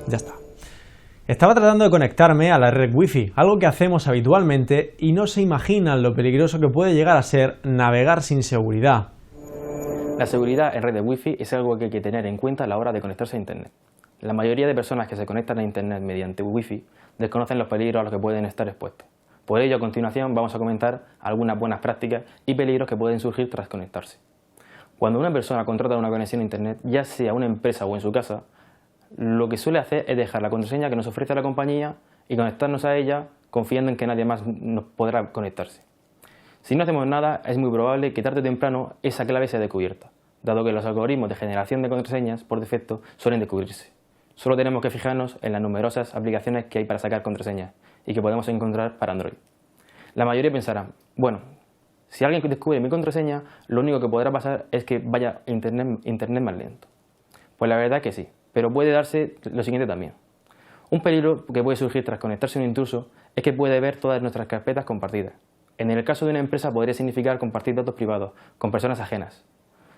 Ya está. Estaba tratando de conectarme a la red Wi-Fi, algo que hacemos habitualmente y no se imaginan lo peligroso que puede llegar a ser navegar sin seguridad. La seguridad en redes Wi-Fi es algo que hay que tener en cuenta a la hora de conectarse a Internet. La mayoría de personas que se conectan a Internet mediante Wi-Fi desconocen los peligros a los que pueden estar expuestos. Por ello, a continuación vamos a comentar algunas buenas prácticas y peligros que pueden surgir tras conectarse. Cuando una persona contrata una conexión a Internet, ya sea una empresa o en su casa, lo que suele hacer es dejar la contraseña que nos ofrece la compañía y conectarnos a ella confiando en que nadie más nos podrá conectarse. Si no hacemos nada, es muy probable que tarde o temprano esa clave sea descubierta, dado que los algoritmos de generación de contraseñas por defecto suelen descubrirse. Solo tenemos que fijarnos en las numerosas aplicaciones que hay para sacar contraseñas y que podemos encontrar para Android. La mayoría pensará, bueno, si alguien descubre mi contraseña, lo único que podrá pasar es que vaya a Internet más lento. Pues la verdad es que sí, pero puede darse lo siguiente también. Un peligro que puede surgir tras conectarse a un intruso es que puede ver todas nuestras carpetas compartidas. En el caso de una empresa podría significar compartir datos privados con personas ajenas.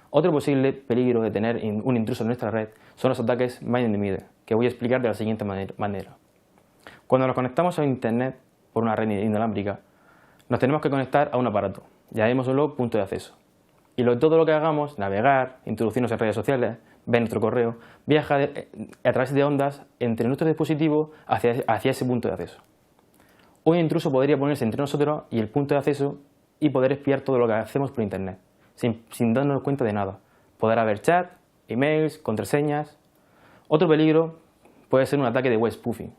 Otro posible peligro de tener un intruso en nuestra red son los ataques mind in the middle, que voy a explicar de la siguiente manera. Cuando nos conectamos a Internet por una red inalámbrica, nos tenemos que conectar a un aparato, llamémoslo punto de acceso. Y todo lo que hagamos, navegar, introducirnos en redes sociales, ver nuestro correo, viaja a través de ondas entre nuestro dispositivo hacia ese punto de acceso. Un intruso podría ponerse entre nosotros y el punto de acceso y poder espiar todo lo que hacemos por Internet, sin darnos cuenta de nada. Podrá haber chat, emails, contraseñas. Otro peligro puede ser un ataque de web spoofing,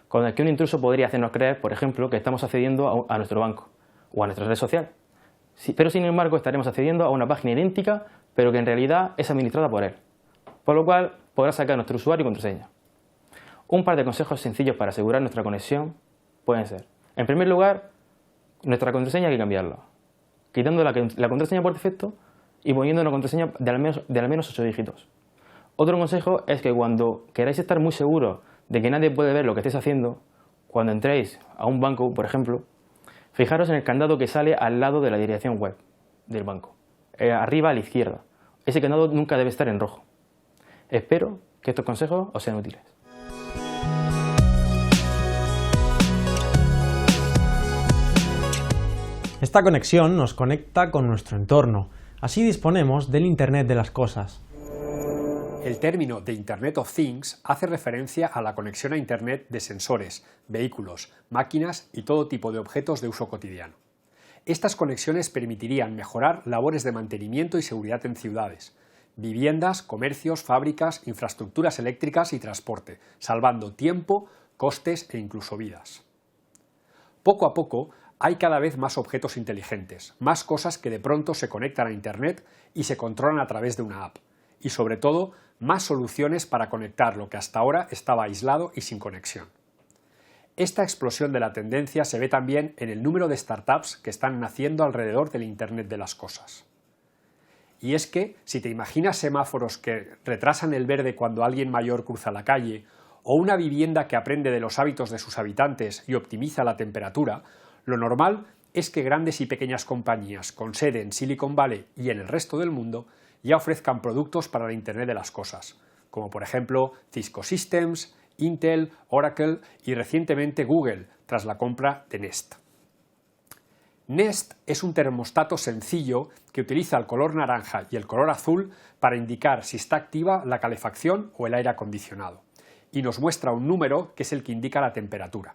con el que un intruso podría hacernos creer, por ejemplo, que estamos accediendo a nuestro banco o a nuestra red social. Pero sin embargo estaremos accediendo a una página idéntica, pero que en realidad es administrada por él, por lo cual podrá sacar nuestro usuario y contraseña. Un par de consejos sencillos para asegurar nuestra conexión pueden ser: en primer lugar, nuestra contraseña hay que cambiarla, quitando la contraseña por defecto y poniendo una contraseña de al menos 8 dígitos. Otro consejo es que cuando queráis estar muy seguros de que nadie puede ver lo que estéis haciendo, cuando entréis a un banco, por ejemplo, fijaros en el candado que sale al lado de la dirección web del banco, arriba a la izquierda. Ese candado nunca debe estar en rojo. Espero que estos consejos os sean útiles. Esta conexión nos conecta con nuestro entorno. Así disponemos del Internet de las cosas. El término de Internet of Things hace referencia a la conexión a Internet de sensores, vehículos, máquinas y todo tipo de objetos de uso cotidiano. Estas conexiones permitirían mejorar labores de mantenimiento y seguridad en ciudades, viviendas, comercios, fábricas, infraestructuras eléctricas y transporte, salvando tiempo, costes e incluso vidas. Poco a poco, hay cada vez más objetos inteligentes, más cosas que de pronto se conectan a Internet y se controlan a través de una app, y sobre todo, más soluciones para conectar lo que hasta ahora estaba aislado y sin conexión. Esta explosión de la tendencia se ve también en el número de startups que están naciendo alrededor del Internet de las cosas. Y es que, si te imaginas semáforos que retrasan el verde cuando alguien mayor cruza la calle, o una vivienda que aprende de los hábitos de sus habitantes y optimiza la temperatura, lo normal es que grandes y pequeñas compañías con sede en Silicon Valley y en el resto del mundo ya ofrezcan productos para la Internet de las cosas, como por ejemplo Cisco Systems, Intel, Oracle y recientemente Google, tras la compra de Nest. Nest es un termostato sencillo que utiliza el color naranja y el color azul para indicar si está activa la calefacción o el aire acondicionado, y nos muestra un número que es el que indica la temperatura.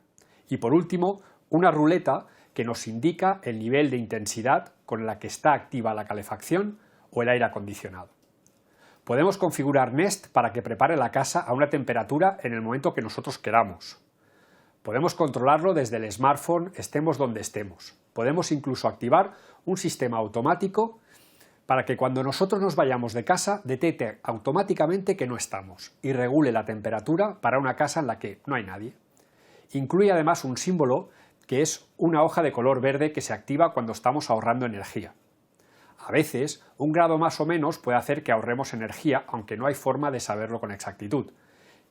Y por último, una ruleta que nos indica el nivel de intensidad con la que está activa la calefacción o el aire acondicionado. Podemos configurar Nest para que prepare la casa a una temperatura en el momento que nosotros queramos. Podemos controlarlo desde el smartphone, estemos donde estemos. Podemos incluso activar un sistema automático para que cuando nosotros nos vayamos de casa detecte automáticamente que no estamos y regule la temperatura para una casa en la que no hay nadie. Incluye además un símbolo que es una hoja de color verde que se activa cuando estamos ahorrando energía. A veces, un grado más o menos puede hacer que ahorremos energía, aunque no hay forma de saberlo con exactitud.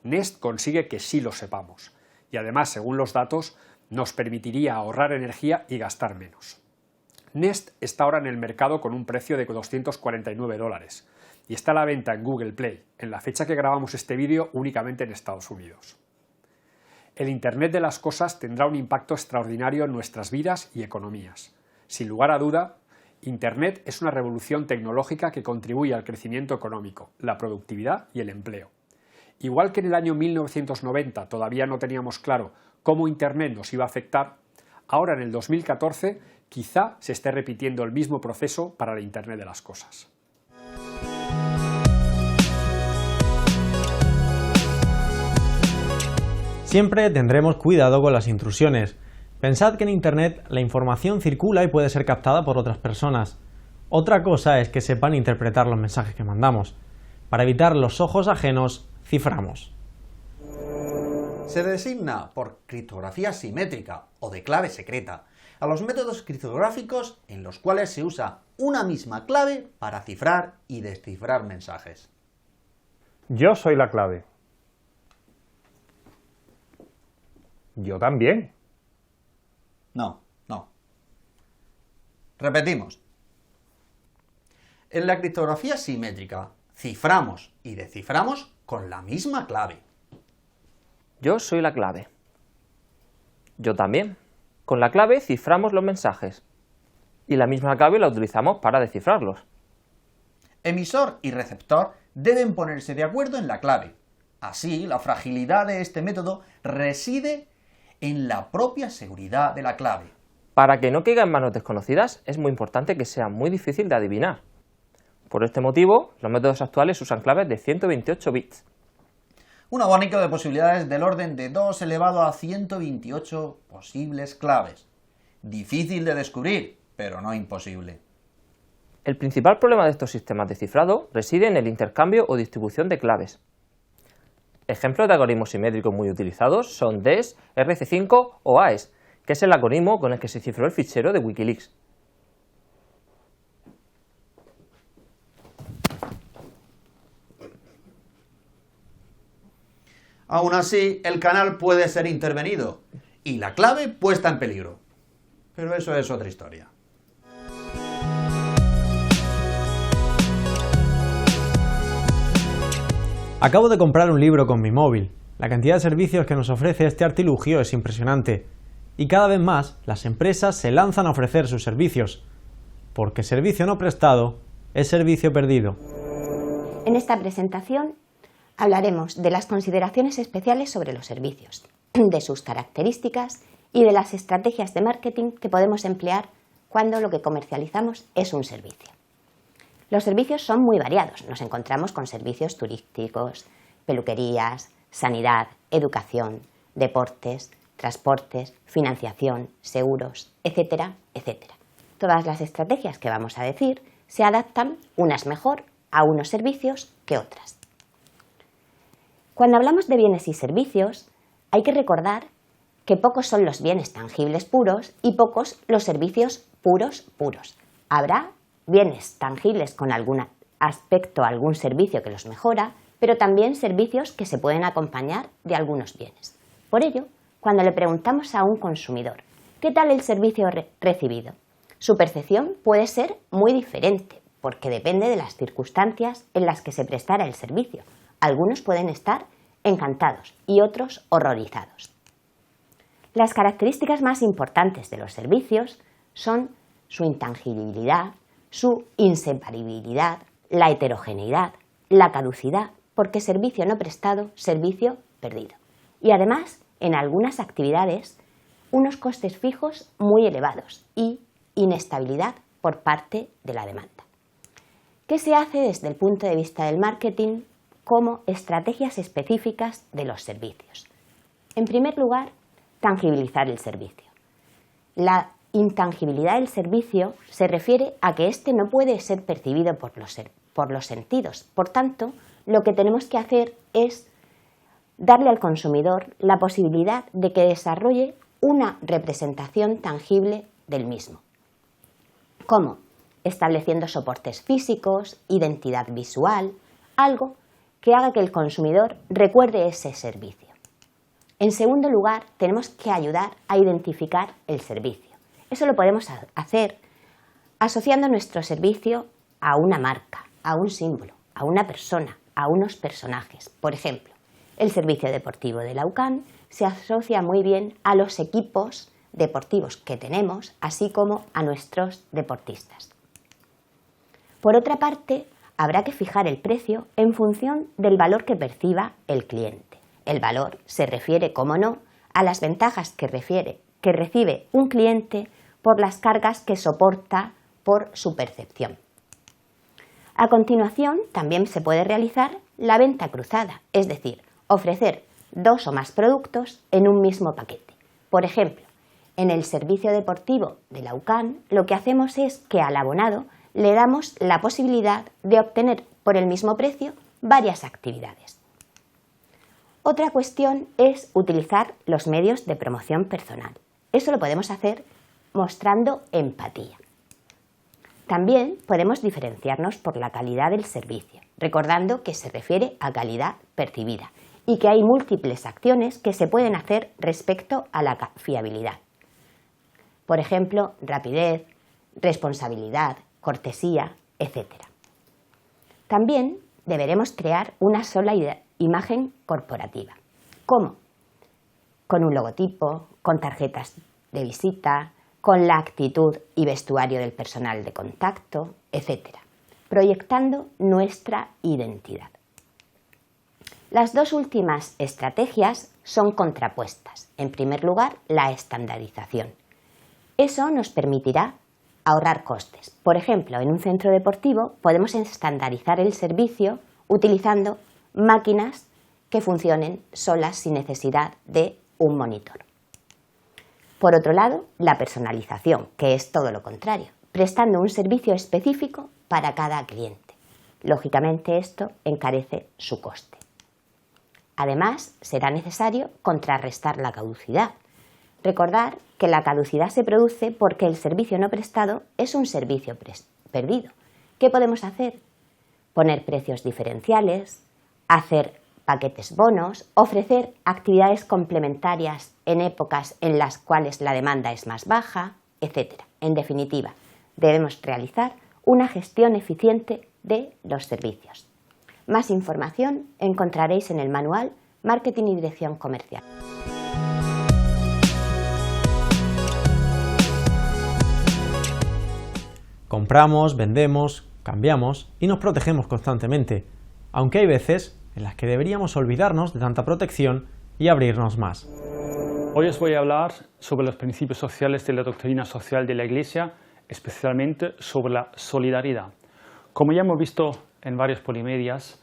Nest consigue que sí lo sepamos, y además, según los datos, nos permitiría ahorrar energía y gastar menos. Nest está ahora en el mercado con un precio de $249, y está a la venta en Google Play, en la fecha que grabamos este vídeo únicamente en Estados Unidos. El Internet de las cosas tendrá un impacto extraordinario en nuestras vidas y economías. Sin lugar a duda, Internet es una revolución tecnológica que contribuye al crecimiento económico, la productividad y el empleo. Igual que en el año 1990 todavía no teníamos claro cómo Internet nos iba a afectar, ahora en el 2014 quizá se esté repitiendo el mismo proceso para el Internet de las cosas. Siempre tendremos cuidado con las intrusiones. Pensad que en Internet la información circula y puede ser captada por otras personas. Otra cosa es que sepan interpretar los mensajes que mandamos. Para evitar los ojos ajenos, ciframos. Se designa por criptografía simétrica o de clave secreta a los métodos criptográficos en los cuales se usa una misma clave para cifrar y descifrar mensajes. Yo soy la clave. Yo también. No. Repetimos. En la criptografía simétrica, ciframos y desciframos con la misma clave. Yo soy la clave. Yo también. Con la clave ciframos los mensajes. Y la misma clave la utilizamos para descifrarlos. Emisor y receptor deben ponerse de acuerdo en la clave. Así, la fragilidad de este método reside en la propia seguridad de la clave. Para que no caiga en manos desconocidas, es muy importante que sea muy difícil de adivinar. Por este motivo, los métodos actuales usan claves de 128 bits. Un abanico de posibilidades del orden de 2 elevado a 128 posibles claves. Difícil de descubrir, pero no imposible. El principal problema de estos sistemas de cifrado reside en el intercambio o distribución de claves. Ejemplos de algoritmos simétricos muy utilizados son DES, RC5 o AES, que es el algoritmo con el que se cifró el fichero de Wikileaks. Aún así, el canal puede ser intervenido y la clave puesta en peligro. Pero eso es otra historia. Acabo de comprar un libro con mi móvil. La cantidad de servicios que nos ofrece este artilugio es impresionante. Y cada vez más las empresas se lanzan a ofrecer sus servicios, porque servicio no prestado es servicio perdido. En esta presentación hablaremos de las consideraciones especiales sobre los servicios, de sus características y de las estrategias de marketing que podemos emplear cuando lo que comercializamos es un servicio. Los servicios son muy variados. Nos encontramos con servicios turísticos, peluquerías, sanidad, educación, deportes, transportes, financiación, seguros, etcétera, etcétera. Todas las estrategias que vamos a decir se adaptan unas mejor a unos servicios que otras. Cuando hablamos de bienes y servicios, hay que recordar que pocos son los bienes tangibles puros y pocos los servicios puros. Habrá bienes tangibles con algún aspecto, algún servicio que los mejora, pero también servicios que se pueden acompañar de algunos bienes. Por ello, cuando le preguntamos a un consumidor ¿qué tal el servicio recibido?, su percepción puede ser muy diferente, porque depende de las circunstancias en las que se prestara el servicio. Algunos pueden estar encantados y otros horrorizados. Las características más importantes de los servicios son su intangibilidad, su inseparabilidad, la heterogeneidad, la caducidad, porque servicio no prestado, servicio perdido. Y además, en algunas actividades, unos costes fijos muy elevados y inestabilidad por parte de la demanda. ¿Qué se hace desde el punto de vista del marketing como estrategias específicas de los servicios? En primer lugar, tangibilizar el servicio. La intangibilidad del servicio se refiere a que éste no puede ser percibido por los sentidos. Por tanto, lo que tenemos que hacer es darle al consumidor la posibilidad de que desarrolle una representación tangible del mismo. ¿Cómo? Estableciendo soportes físicos, identidad visual, algo que haga que el consumidor recuerde ese servicio. En segundo lugar, tenemos que ayudar a identificar el servicio. Eso lo podemos hacer asociando nuestro servicio a una marca, a un símbolo, a una persona, a unos personajes. Por ejemplo, el servicio deportivo de la UCAN se asocia muy bien a los equipos deportivos que tenemos, así como a nuestros deportistas. Por otra parte, habrá que fijar el precio en función del valor que perciba el cliente. El valor se refiere, como no, a las ventajas que recibe un cliente por las cargas que soporta por su percepción. A continuación, también se puede realizar la venta cruzada, es decir, ofrecer 2 o más productos en un mismo paquete. Por ejemplo, en el servicio deportivo de la UCAN, lo que hacemos es que al abonado le damos la posibilidad de obtener por el mismo precio varias actividades. Otra cuestión es utilizar los medios de promoción personal. Eso lo podemos hacer mostrando empatía. También podemos diferenciarnos por la calidad del servicio, recordando que se refiere a calidad percibida y que hay múltiples acciones que se pueden hacer respecto a la fiabilidad. Por ejemplo, rapidez, responsabilidad, cortesía, etc. También deberemos crear una sola imagen corporativa. ¿Cómo? Con un logotipo, con tarjetas de visita, con la actitud y vestuario del personal de contacto, etc., proyectando nuestra identidad. Las dos últimas estrategias son contrapuestas. En primer lugar, la estandarización. Eso nos permitirá ahorrar costes. Por ejemplo, en un centro deportivo podemos estandarizar el servicio utilizando máquinas que funcionen solas sin necesidad de un monitor. Por otro lado, la personalización, que es todo lo contrario, prestando un servicio específico para cada cliente. Lógicamente, esto encarece su coste. Además, será necesario contrarrestar la caducidad. Recordar que la caducidad se produce porque el servicio no prestado es un servicio perdido. ¿Qué podemos hacer? Poner precios diferenciales, hacer paquetes bonos, ofrecer actividades complementarias en épocas en las cuales la demanda es más baja, etc. En definitiva, debemos realizar una gestión eficiente de los servicios. Más información encontraréis en el manual Marketing y Dirección Comercial. Compramos, vendemos, cambiamos y nos protegemos constantemente, aunque hay veces en las que deberíamos olvidarnos de tanta protección y abrirnos más. Hoy os voy a hablar sobre los principios sociales de la doctrina social de la Iglesia, especialmente sobre la solidaridad. Como ya hemos visto en varios polimedias,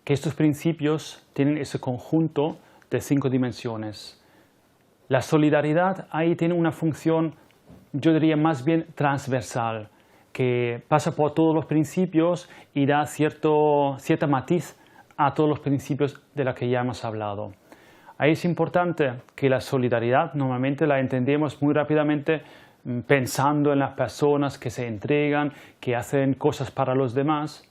que estos principios tienen ese conjunto de 5 dimensiones. La solidaridad ahí tiene una función, yo diría más bien transversal, que pasa por todos los principios y da cierta matiz a todos los principios de los que ya hemos hablado. Ahí es importante que la solidaridad normalmente la entendemos muy rápidamente pensando en las personas que se entregan, que hacen cosas para los demás,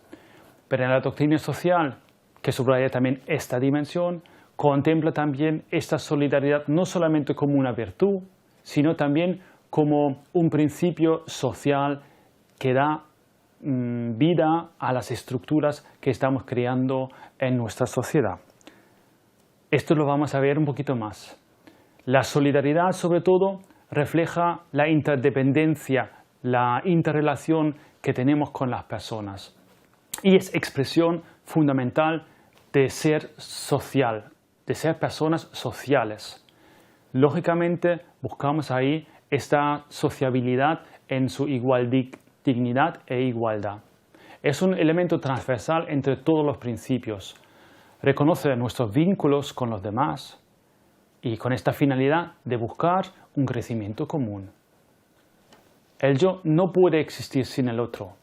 pero en la doctrina social, que subraya también esta dimensión, contempla también esta solidaridad no solamente como una virtud, sino también como un principio social que da vida a las estructuras que estamos creando en nuestra sociedad. Esto lo vamos a ver un poquito más. La solidaridad, sobre todo, refleja la interdependencia, la interrelación que tenemos con las personas y es expresión fundamental de ser social, de ser personas sociales. Lógicamente, buscamos ahí esta sociabilidad en su dignidad e igualdad. Es un elemento transversal entre todos los principios. Reconoce nuestros vínculos con los demás y con esta finalidad de buscar un crecimiento común. El yo no puede existir sin el otro.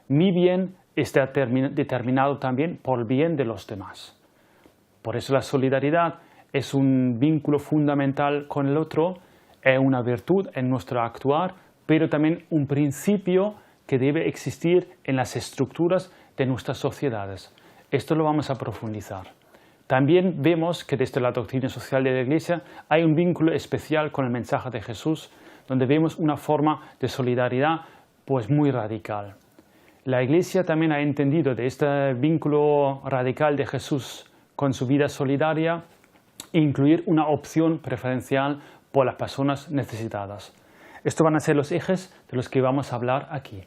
Mi bien está determinado también por el bien de los demás. Por eso la solidaridad es un vínculo fundamental con el otro, es una virtud en nuestro actuar, pero también un principio que debe existir en las estructuras de nuestras sociedades. Esto lo vamos a profundizar. También vemos que desde la doctrina social de la Iglesia hay un vínculo especial con el mensaje de Jesús, donde vemos una forma de solidaridad pues muy radical. La Iglesia también ha entendido de este vínculo radical de Jesús con su vida solidaria incluir una opción preferencial por las personas necesitadas. Estos van a ser los ejes de los que vamos a hablar aquí.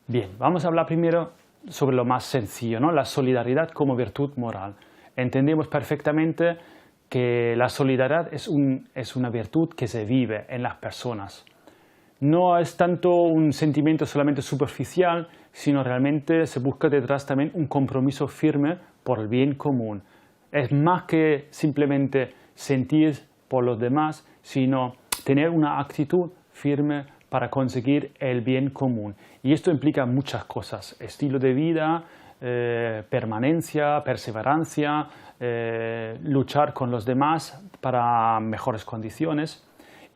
Bien, vamos a hablar primero sobre lo más sencillo, ¿no? La solidaridad como virtud moral. Entendemos perfectamente que la solidaridad es una virtud que se vive en las personas. No es tanto un sentimiento solamente superficial, sino realmente se busca detrás también un compromiso firme por el bien común. Es más que simplemente sentir por los demás, sino tener una actitud firme para conseguir el bien común. Y esto implica muchas cosas: estilo de vida, permanencia, perseverancia, luchar con los demás para mejores condiciones.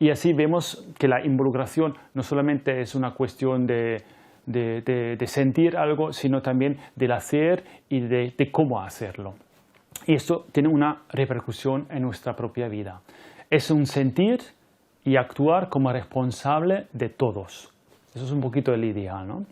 Y así vemos que la involucración no solamente es una cuestión de sentir algo, sino también del hacer y de cómo hacerlo. Y esto tiene una repercusión en nuestra propia vida. Es un sentir y actuar como responsable de todos. Eso es un poquito el ideal, ¿no?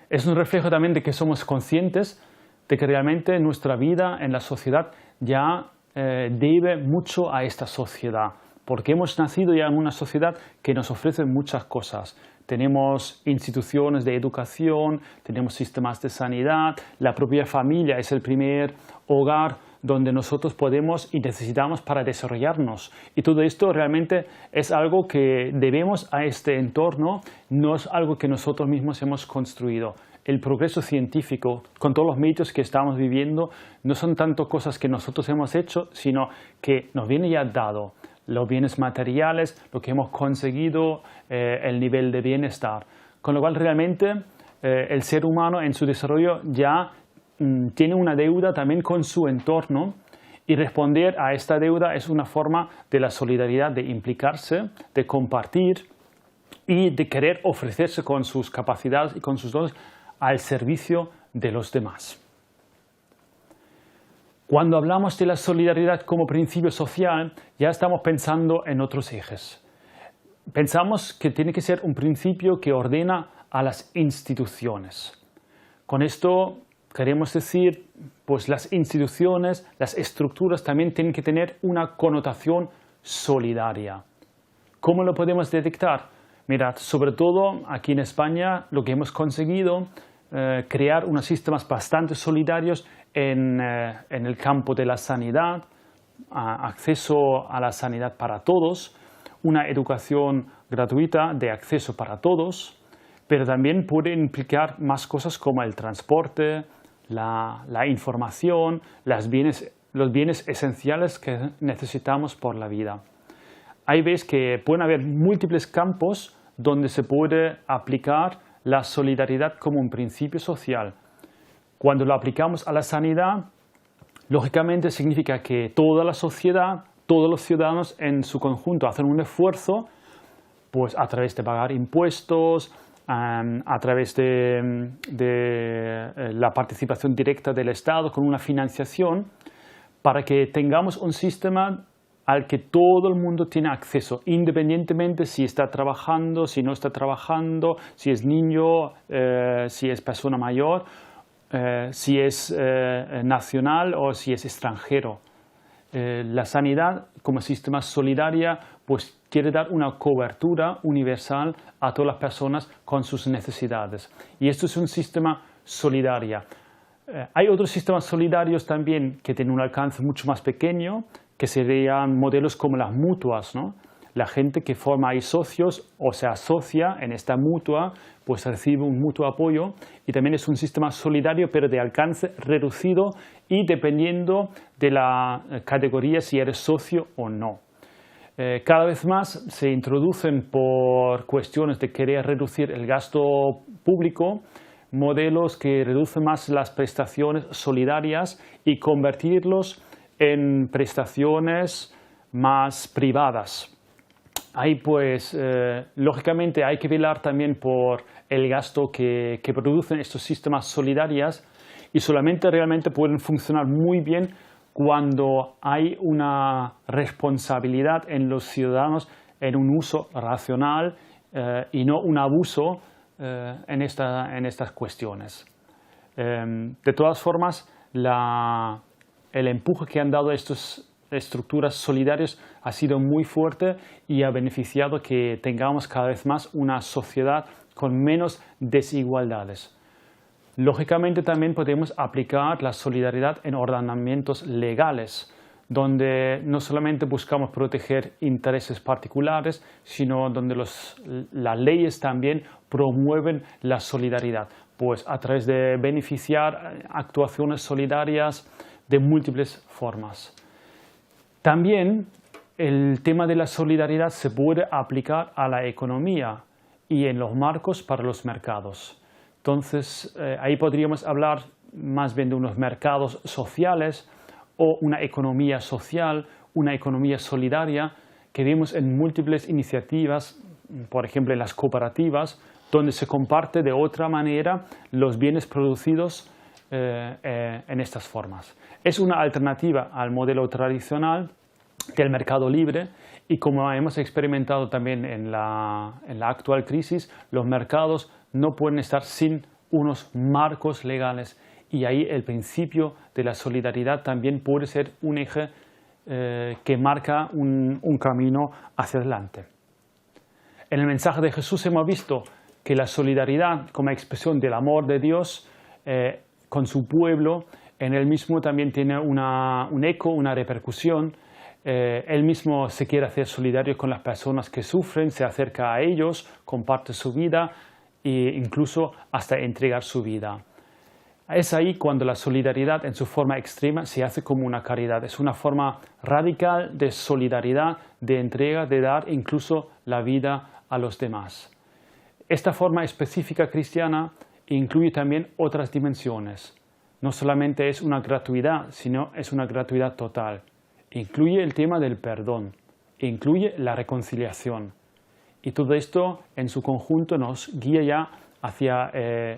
Es un reflejo también de que somos conscientes de que realmente nuestra vida en la sociedad ya debe mucho a esta sociedad, porque hemos nacido ya en una sociedad que nos ofrece muchas cosas. Tenemos instituciones de educación, tenemos sistemas de sanidad, la propia familia es el primer hogar donde nosotros podemos y necesitamos para desarrollarnos. Y todo esto realmente es algo que debemos a este entorno, no es algo que nosotros mismos hemos construido. El progreso científico, con todos los medios que estamos viviendo, no son tanto cosas que nosotros hemos hecho, sino que nos viene ya dado. Los bienes materiales, lo que hemos conseguido, el nivel de bienestar. Con lo cual realmente el ser humano en su desarrollo ya tiene una deuda también con su entorno, y responder a esta deuda es una forma de la solidaridad, de implicarse, de compartir y de querer ofrecerse con sus capacidades y con sus dones al servicio de los demás. Cuando hablamos de la solidaridad como principio social, ya estamos pensando en otros ejes. Pensamos que tiene que ser un principio que ordena a las instituciones. Con esto queremos decir, pues las instituciones, las estructuras también tienen que tener una connotación solidaria. ¿Cómo lo podemos detectar? Mirad, sobre todo aquí en España lo que hemos conseguido crear unos sistemas bastante solidarios en el campo de la sanidad, acceso a la sanidad para todos, una educación gratuita de acceso para todos, pero también puede implicar más cosas como el transporte, la información, los bienes esenciales que necesitamos por la vida. Ahí veis que pueden haber múltiples campos donde se puede aplicar la solidaridad como un principio social. Cuando lo aplicamos a la sanidad, lógicamente significa que toda la sociedad, todos los ciudadanos en su conjunto hacen un esfuerzo, pues a través de pagar impuestos, a través de la participación directa del Estado con una financiación, para que tengamos un sistema al que todo el mundo tiene acceso, independientemente si está trabajando, si no está trabajando, si es niño, si es persona mayor, si es nacional o si es extranjero. La sanidad como sistema solidario pues quiere dar una cobertura universal a todas las personas con sus necesidades. Y esto es un sistema solidario. Hay otros sistemas solidarios también que tienen un alcance mucho más pequeño, que serían modelos como las mutuas, ¿no? La gente que forma ahí socios o se asocia en esta mutua, pues recibe un mutuo apoyo, y también es un sistema solidario pero de alcance reducido y dependiendo de la categoría si eres socio o no. Cada vez más se introducen por cuestiones de querer reducir el gasto público modelos que reducen más las prestaciones solidarias y convertirlos en prestaciones más privadas. Ahí pues lógicamente hay que velar también por el gasto que producen estos sistemas solidarios, y solamente realmente pueden funcionar muy bien cuando hay una responsabilidad en los ciudadanos en un uso racional y no un abuso en estas cuestiones. De todas formas, el empuje que han dado estas estructuras solidarias ha sido muy fuerte y ha beneficiado que tengamos cada vez más una sociedad con menos desigualdades. Lógicamente también podemos aplicar la solidaridad en ordenamientos legales, donde no solamente buscamos proteger intereses particulares, sino donde las leyes también promueven la solidaridad, pues a través de beneficiar actuaciones solidarias de múltiples formas. También el tema de la solidaridad se puede aplicar a la economía y en los marcos para los mercados. Entonces, ahí podríamos hablar más bien de unos mercados sociales o una economía social, una economía solidaria que vemos en múltiples iniciativas, por ejemplo en las cooperativas, donde se comparte de otra manera los bienes producidos en estas formas. Es una alternativa al modelo tradicional del mercado libre y como hemos experimentado también en la actual crisis, los mercados no pueden estar sin unos marcos legales y ahí el principio de la solidaridad también puede ser un eje que marca un camino hacia adelante. En el mensaje de Jesús hemos visto que la solidaridad como expresión del amor de Dios con su pueblo, en él mismo también tiene un eco, una repercusión. Él mismo se quiere hacer solidario con las personas que sufren, se acerca a ellos, comparte su vida e incluso hasta entregar su vida. Es ahí cuando la solidaridad en su forma extrema se hace como una caridad. Es una forma radical de solidaridad, de entrega, de dar incluso la vida a los demás. Esta forma específica cristiana incluye también otras dimensiones. No solamente es una gratuidad, sino es una gratuidad total. Incluye el tema del perdón, incluye la reconciliación. Y todo esto en su conjunto nos guía ya hacia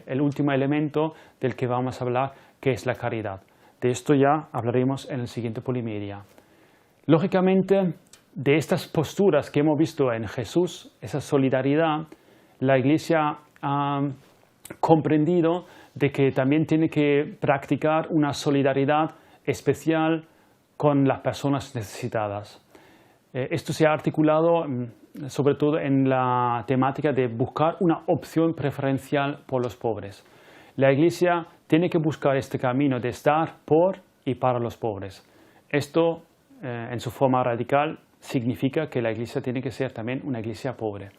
el último elemento del que vamos a hablar, que es la caridad. De esto ya hablaremos en el siguiente Polimedia. Lógicamente, de estas posturas que hemos visto en Jesús, esa solidaridad, la Iglesia ha comprendido de que también tiene que practicar una solidaridad especial con las personas necesitadas. Esto se ha articulado sobre todo en la temática de buscar una opción preferencial por los pobres. La Iglesia tiene que buscar este camino de estar por y para los pobres. Esto, en su forma radical, significa que la Iglesia tiene que ser también una Iglesia pobre.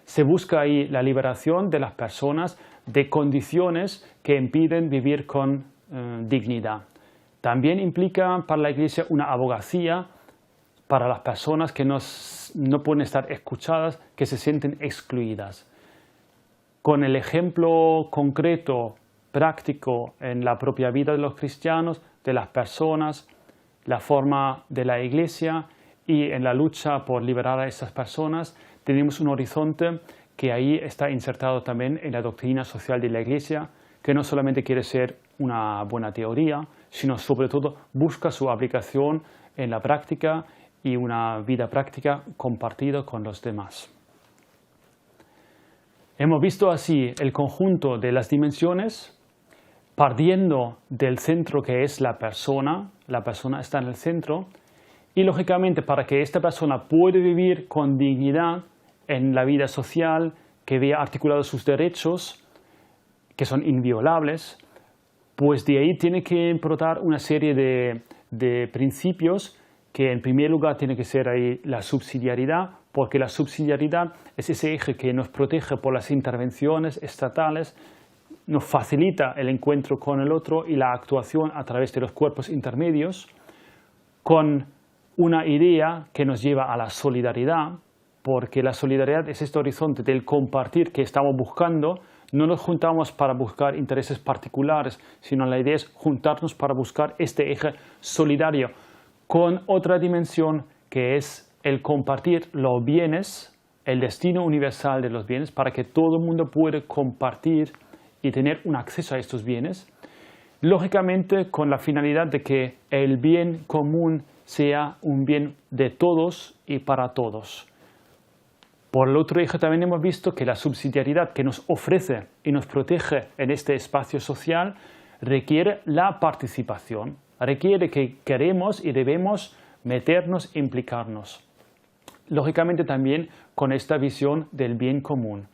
Se busca ahí la liberación de las personas de condiciones que impiden vivir con dignidad. También implica para la Iglesia una abogacía para las personas que no pueden estar escuchadas, que se sienten excluidas. Con el ejemplo concreto, práctico en la propia vida de los cristianos, de las personas, la forma de la Iglesia y en la lucha por liberar a esas personas, tenemos un horizonte que ahí está insertado también en la doctrina social de la Iglesia, que no solamente quiere ser una buena teoría, sino sobre todo busca su aplicación en la práctica y una vida práctica compartida con los demás. Hemos visto así el conjunto de las dimensiones, partiendo del centro que es la persona está en el centro, y lógicamente para que esta persona pueda vivir con dignidad en la vida social, que vea articulados sus derechos, que son inviolables, pues de ahí tiene que brotar una serie de principios que en primer lugar tiene que ser ahí la subsidiariedad, porque la subsidiariedad es ese eje que nos protege por las intervenciones estatales, nos facilita el encuentro con el otro y la actuación a través de los cuerpos intermedios, con una idea que nos lleva a la solidaridad, porque la solidaridad es este horizonte del compartir que estamos buscando. No nos juntamos para buscar intereses particulares, sino la idea es juntarnos para buscar este eje solidario con otra dimensión que es el compartir los bienes, el destino universal de los bienes, para que todo el mundo pueda compartir y tener un acceso a estos bienes, lógicamente con la finalidad de que el bien común sea un bien de todos y para todos. Por el otro eje también hemos visto que la subsidiariedad que nos ofrece y nos protege en este espacio social requiere la participación, requiere que queremos y debemos meternos, implicarnos. Lógicamente también con esta visión del bien común.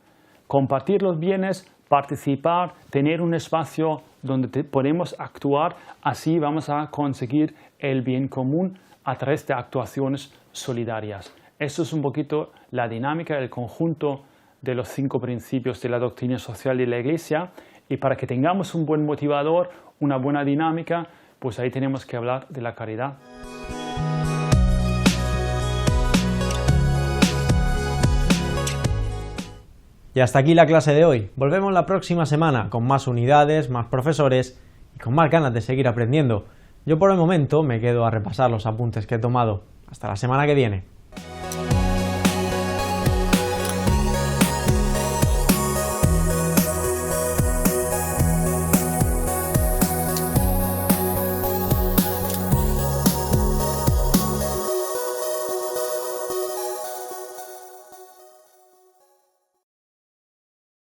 Compartir los bienes, participar, tener un espacio donde podemos actuar, así vamos a conseguir el bien común a través de actuaciones solidarias. Esto es un poquito la dinámica, el conjunto de los 5 principios de la doctrina social de la Iglesia, y para que tengamos un buen motivador, una buena dinámica, pues ahí tenemos que hablar de la caridad. Y hasta aquí la clase de hoy. Volvemos la próxima semana con más unidades, más profesores y con más ganas de seguir aprendiendo. Yo por el momento me quedo a repasar los apuntes que he tomado. Hasta la semana que viene.